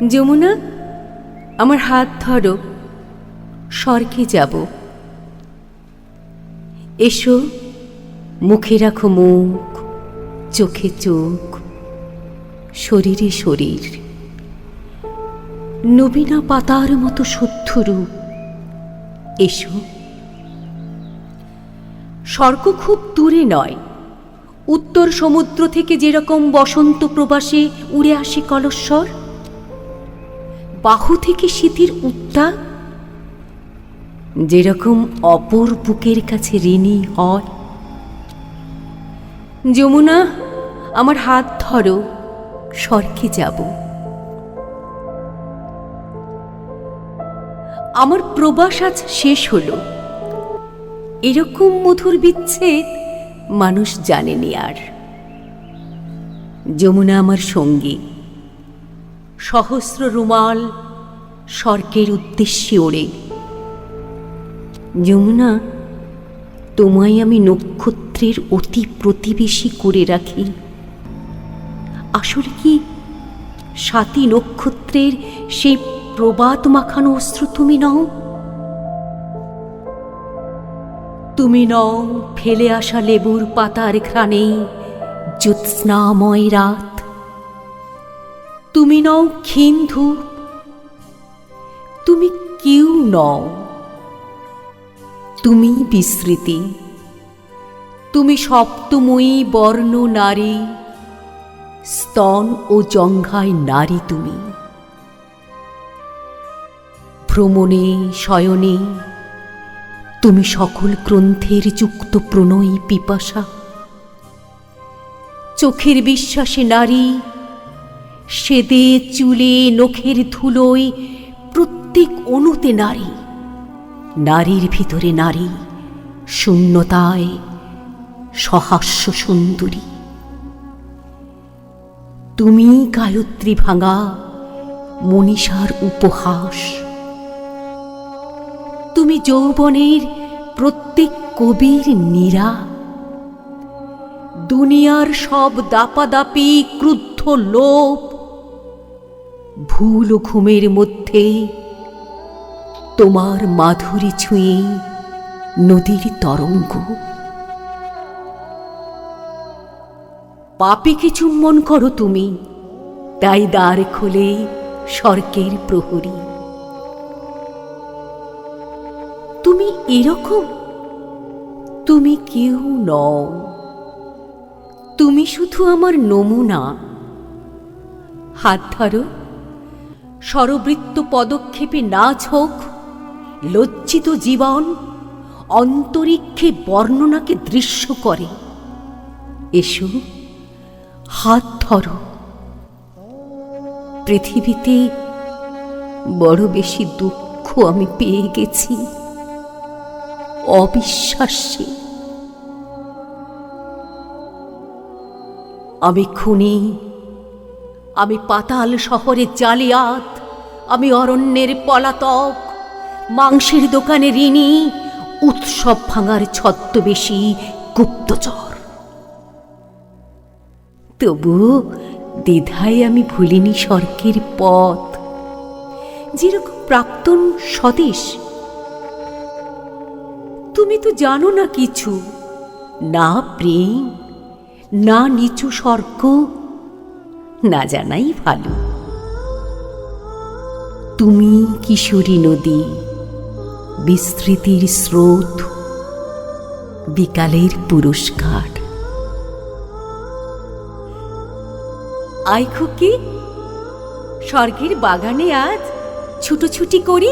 যমুনা, আমার হাত ধরো, স্বর্গে যাব। এসো, মুখে রাখো মুখ, চোখে চোখ, শরীরে শরীর। নবীনা পাতার মতো শুদ্ধ রূপ, এসো। স্বর্গ খুব দূরে নয়। উত্তর সমুদ্র থেকে যেরকম বসন্ত প্রবাসে উড়ে আসে কলস্বর, বাহু থেকে শীতের উত্তাপ যেরকম অপর বুকের কাছে ঋণী হয়। যমুনা, আমার হাত ধরো, স্বর্গে যাব। আমার প্রবাস আজ শেষ হলো। এরকম মধুর বিচ্ছেদ মানুষ জানেনি আর। যমুনা আমার সঙ্গী, সহস্র রুমাল স্বর্গের উদ্দেশ্যে ওড়ে। যমুনা, তোমায় আমি নক্ষত্রের অতি প্রতিবেশী করে রাখি। আসলে কি সাতী নক্ষত্রের সেই প্রবাদ মাখানো অস্ত্র তুমি নও? তুমি নও ফেলে আসা লেবুর পাতার ঘ্রাণে জ্যোৎস্নাময় রাত। তুমি নও ক্ষীণ ধূপ। তুমি কেউ নও। তুমি বিস্মৃতি। তুমি সপ্তময়ী বর্ণ নারী, স্তন ও জঙ্ঘায় নারী তুমি। ভ্রমণে শয়নে তুমি সকল গ্রন্থের যুক্ত প্রণয়ী পিপাসা। চোখের বিশ্বাসে নারী, সেদে চুলে নখের ধুলোয় প্রত্যেক অণুতে নারী। নারীর ভিতরে নারী, শূন্যতায় সহাস্য সুন্দরী। তুমি গায়ত্রী ভাঙা মনীষার উপহাস। তুমি যৌবনের প্রত্যেক কবির নীরা। দুনিয়ার সব দাপাদাপি ক্রুদ্ধ লোভ, ভুল ও ঘুমের মধ্যে তোমার মাধুরী ছুঁয়ে নদীর তরঙ্গ। পাপীকে চুম্বন করো তুমি, তাই দ্বার খোলে স্বর্গের প্রহরী। তুমি এরকম, তুমি কেউ নও। তুমি শুধু আমার নমুনা। হাত ধরো, স্বরবৃত্ত পদক্ষেপে নাচ হোক লজ্জিত জীবন, অন্তরিক্ষে বর্ণনাকে দৃশ্য করে। এসো, হাত ধরো। পৃথিবীতে বড় বেশি দুঃখ আমি পেয়ে গেছি, অবিশ্বাস্যে। আমি খুনি, আমি পাতাল শহরে জালিয়াত, আমি অরণ্যের পলাতক, মাংসের দোকানে ঋণী, উৎসব ভাঙার ছদ্মবেশী গুপ্তচর। তবু দ্বিধায় আমি ভুলিনি স্বর্গের পথ, যেরকম প্রাক্তন স্বদেশ। তুমি তো জানো না কিছু, না প্রেম, না নিচু স্বর্গ, না জানাই ভালো। তুমি কিশোরী নদী, বিস্মৃতির স্রোত, বিকালের পুরস্কার। আয় খুকি, স্বর্গের বাগানে আজ ছুটোছুটি করি।